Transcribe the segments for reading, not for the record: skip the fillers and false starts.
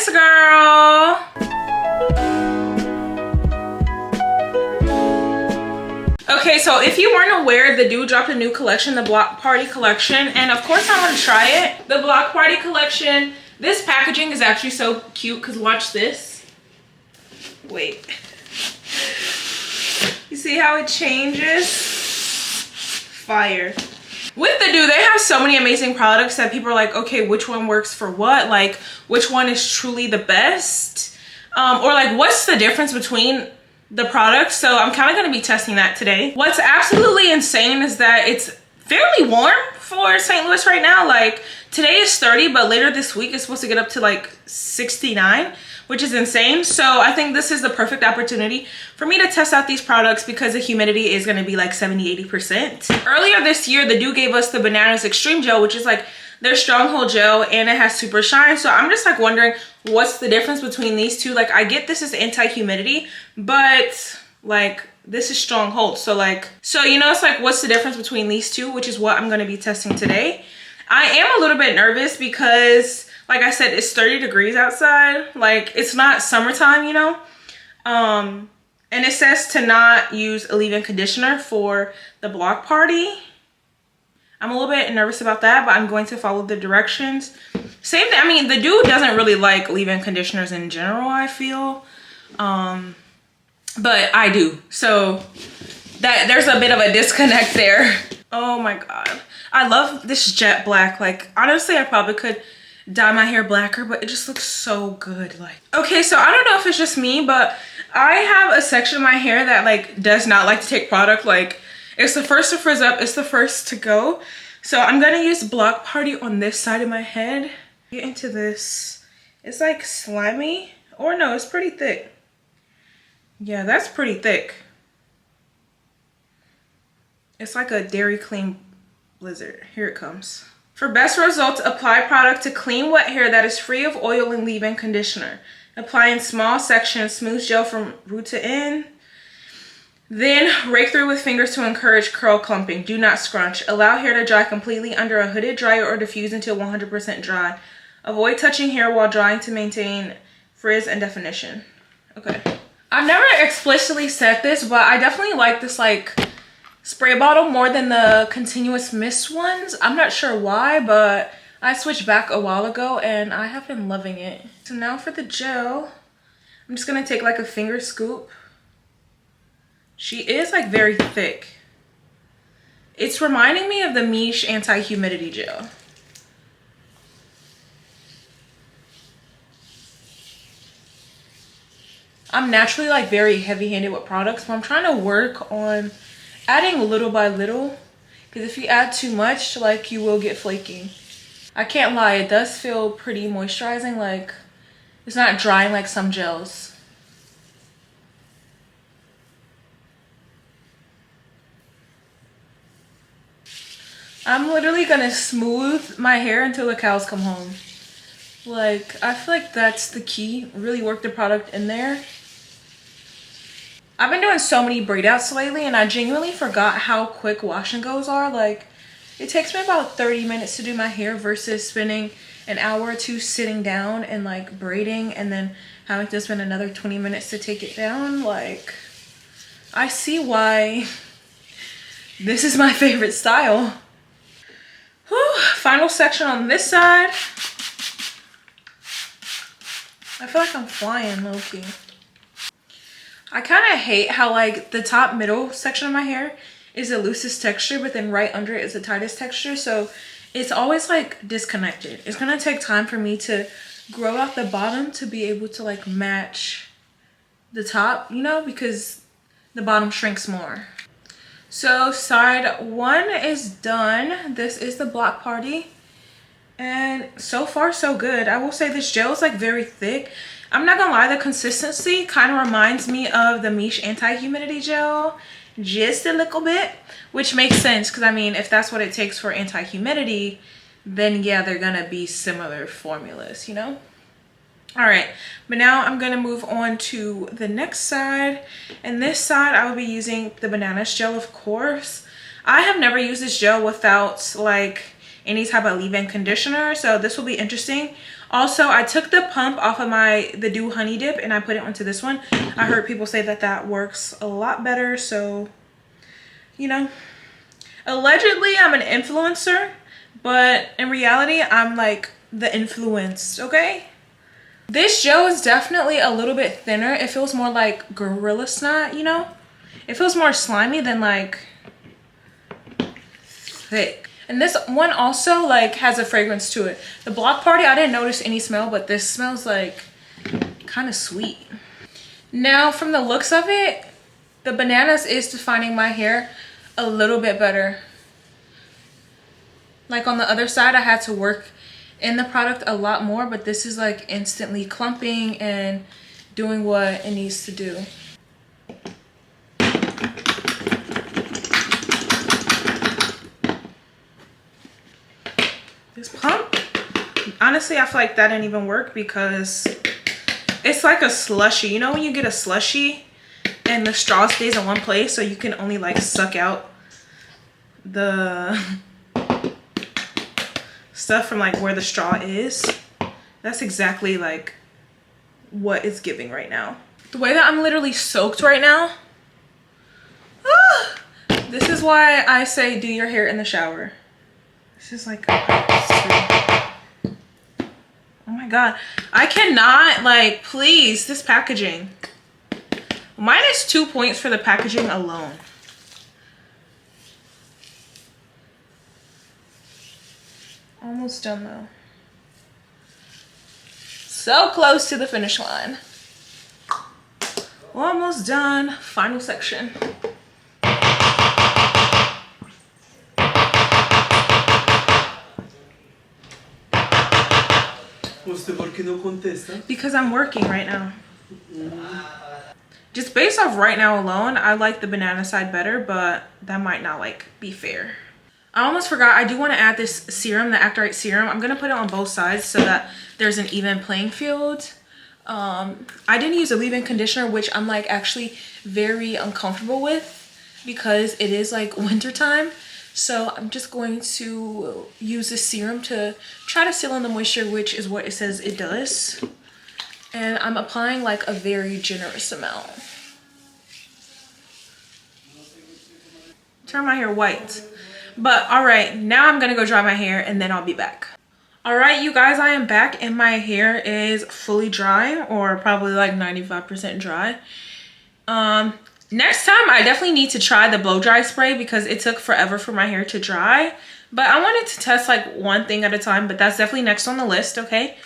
Yes, girl. Okay, so if you weren't aware, the Doux dropped a new collection, the Block Party collection, and of course I want to try it. The Block Party collection, this packaging is actually so cute because watch this. Wait. You see how it changes? Fire. With the Doux, they have so many amazing products that people are like, okay, which one works for what? Like, which one is truly the best? Or like, what's the difference between the products? So I'm kind of going to be testing that today. What's absolutely insane is that it's fairly warm for St. Louis right now. Like, today is 30, but later this week it's supposed to get up to like 69, which is insane. So I think this is the perfect opportunity for me to test out these products because the humidity is going to be like 70-80%. Earlier this year, the Doux gave us the Bananas Extreme Gel, which is like their stronghold gel, and it has super shine. So I'm just like wondering what's the difference between these two. Like, I get this is anti-humidity, but like this is stronghold. So like, you know, it's like, what's the difference between these two, which is what I'm going to be testing today. I am a little bit nervous because, like I said, it's 30 degrees outside. Like, it's not summertime, you know? And it says to not use a leave-in conditioner for the Block Party. I'm a little bit nervous about that, but I'm going to follow the directions. Same thing, I mean, the Doux doesn't really like leave-in conditioners in general, I feel. But I do. So that there's a bit of a disconnect there. Oh my God. I love this jet black. Like, honestly, I probably could dye my hair blacker, but it just looks so good. Like, okay, so I don't know if it's just me, but I have a section of my hair that like does not like to take product. Like, it's the first to frizz up, it's the first to go. So I'm gonna use Block Party on this side of my head. Get into this. It's like slimy, or no, it's pretty thick. Yeah, that's pretty thick. It's like a Dairy Clean Blizzard. Here it comes. For best results, apply product to clean wet hair that is free of oil and leave-in conditioner. Apply in small sections, smooth gel from root to end. Then rake through with fingers to encourage curl clumping. Do not scrunch. Allow hair to dry completely under a hooded dryer or diffuse until 100% dry. Avoid touching hair while drying to maintain frizz and definition. Okay. I've never explicitly said this, but I definitely like this like spray bottle more than the continuous mist ones. I'm not sure why, but I switched back a while ago and I have been loving it. So now for the gel, I'm just gonna take like a finger scoop. She is like very thick. It's reminding me of the Miche anti-humidity gel. I'm naturally like very heavy-handed with products, but I'm trying to work on adding little by little, because if you add too much, like, you will get flaky. I can't lie, it does feel pretty moisturizing. Like, it's not drying like some gels. I'm literally gonna smooth my hair until the cows come home. Like, I feel like that's the key. Really work the product in there. I've been doing so many braid outs lately and I genuinely forgot how quick wash and goes are. Like, it takes me about 30 minutes to do my hair versus spending an hour or two sitting down and like braiding and then having to spend another 20 minutes to take it down. Like, I see why this is my favorite style. Whew, final section on this side. I feel like I'm flying low-key. I kind of hate how like the top middle section of my hair is the loosest texture, but then right under it is the tightest texture. So it's always like disconnected. It's gonna take time for me to grow out the bottom to be able to like match the top, you know, because the bottom shrinks more. So side one is done. This is the Block Party. And so far so good. I will say this gel is like very thick. I'm not gonna lie, the consistency kind of reminds me of the Miche anti-humidity gel just a little bit, which makes sense because I mean, if that's what it takes for anti-humidity, then yeah, they're gonna be similar formulas, you know? All right, but now I'm gonna move on to the next side. And this side, I will be using the Bananas gel, of course. I have never used this gel without like any type of leave-in conditioner, so this will be interesting. Also, I took the pump off of the Doux Honey Dip and I put it onto this one. I heard people say that that works a lot better. So, you know, allegedly I'm an influencer, but in reality, I'm like the influenced, okay? This gel is definitely a little bit thinner. It feels more like Gorilla Snot, you know? It feels more slimy than like thick. And this one also like has a fragrance to it. The Block Party, I didn't notice any smell, but this smells like kind of sweet. Now from the looks of it, the bananas is defining my hair a little bit better. Like on the other side, I had to work in the product a lot more, but this is like instantly clumping and doing what it needs to do. This pump, honestly, I feel like that didn't even work because it's like a slushy. You know when you get a slushy and the straw stays in one place, so you can only like suck out the stuff from like where the straw is? That's exactly like what it's giving right now. The way that I'm literally soaked right now, this is why I say do your hair in the shower. This is like, oh my god, I cannot, like, please, this packaging. Minus 2 points for the packaging alone. Almost done though. So close to the finish line. Almost done. Final section. Because I'm working right now. Just based off right now alone, I like the banana side better, but that might not like be fair. I almost forgot, I do want to add this serum, the Act Right serum. I'm going to put it on both sides so that there's an even playing field. I didn't use a leave-in conditioner, which I'm like actually very uncomfortable with because it is like winter time. So I'm just going to use this serum to try to seal in the moisture, which is what it says it does. And I'm applying like a very generous amount. Turn my hair white. But all right, now I'm gonna go dry my hair and then I'll be back. All right, you guys, I am back and my hair is fully dry, or probably like 95% dry. Next time I definitely need to try the blow dry spray because it took forever for my hair to dry. But I wanted to test like one thing at a time, but that's definitely next on the list, okay?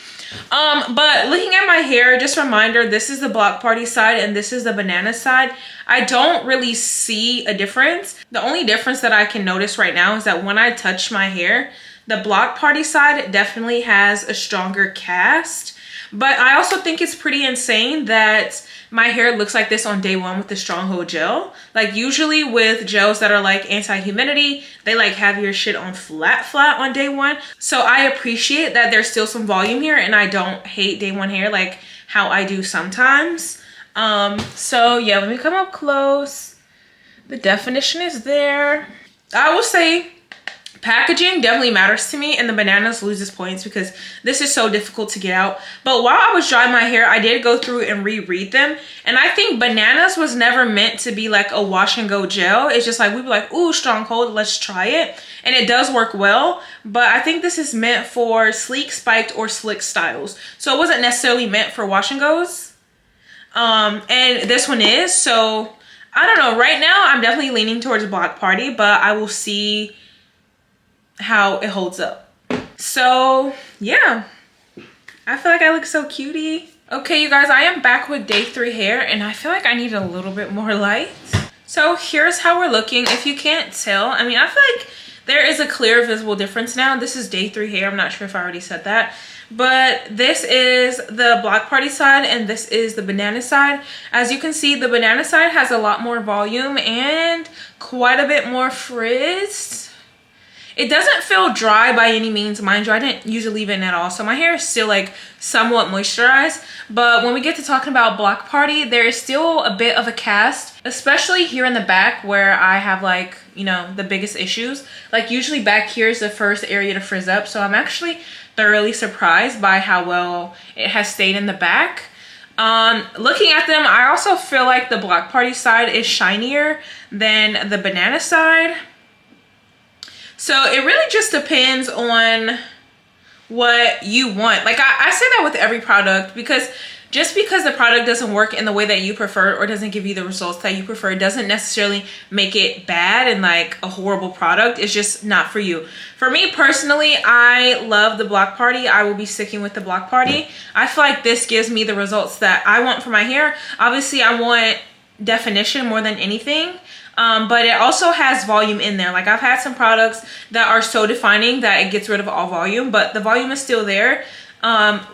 But looking at my hair, just a reminder, this is the Block Party side and this is the banana side. I don't really see a difference. The only difference that I can notice right now is that when I touch my hair, the Block Party side definitely has a stronger cast. But I also think it's pretty insane that my hair looks like this on day one with the Stronghold gel. Like usually with gels that are like anti-humidity, they like have your shit on flat on day one. So I appreciate that there's still some volume here and I don't hate day one hair like how I do sometimes. So yeah, let me come up close. The definition is there. I will say packaging definitely matters to me, and the bananas loses points because this is so difficult to get out. But while I was drying my hair, I did go through and reread them, and I think bananas was never meant to be like a wash and go gel. It's just like we were like, ooh, Stronghold, let's try it, and it does work well. But I think this is meant for sleek, spiked, or slick styles, so it wasn't necessarily meant for wash and goes. And this one is, so I don't know. Right now I'm definitely leaning towards Block Party, but I will see how it holds up. So yeah, I feel like I look so cutie. Okay, you guys, I am back with day 3 hair and I feel like I need a little bit more light. So here's how we're looking. If you can't tell, I mean, I feel like there is a clear visible difference now. This is day 3 hair. I'm not sure if I already said that, but this is the Block Party side and this is the banana side. As you can see, the banana side has a lot more volume and quite a bit more frizz. It doesn't feel dry by any means, mind you. I didn't use a leave-in at all, so my hair is still like somewhat moisturized. But when we get to talking about Block Party, there is still a bit of a cast, especially here in the back where I have like you know, the biggest issues. Like usually back here is the first area to frizz up. So I'm actually thoroughly surprised by how well it has stayed in the back. Looking at them, I also feel like the Block Party side is shinier than the Banana side. So it really just depends on what you want. Like I say that with every product, because just because the product doesn't work in the way that you prefer or doesn't give you the results that you prefer doesn't necessarily make it bad and like a horrible product. It's just not for you. For me personally, I love the Block Party. I will be sticking with the Block Party. I feel like this gives me the results that I want for my hair. Obviously, I want definition more than anything. But it also has volume in there. Like I've had some products that are so defining that it gets rid of all volume, but the volume is still there.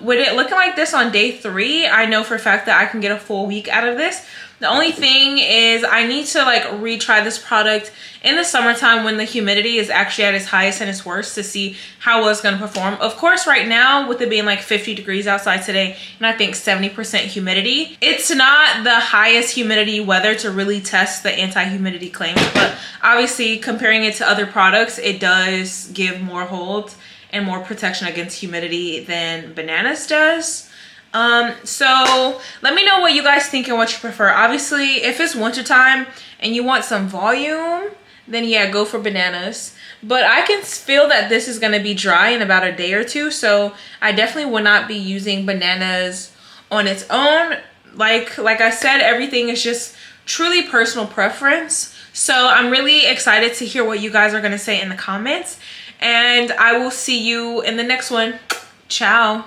With it looking like this on day 3, I know for a fact that I can get a full week out of this. The only thing is I need to like retry this product in the summertime when the humidity is actually at its highest and its worst to see how well it's going to perform. Of course, right now with it being like 50 degrees outside today and I think 70% humidity, it's not the highest humidity weather to really test the anti-humidity claims, but obviously comparing it to other products, it does give more hold and more protection against humidity than Bananas does. So let me know what you guys think and what you prefer. Obviously, if it's wintertime and you want some volume, then yeah, go for Bananas. But I can feel that this is going to be dry in about a day or two, so I definitely will not be using Bananas on its own. Like I said, everything is just truly personal preference. So I'm really excited to hear what you guys are going to say in the comments. And I will see you in the next one. Ciao.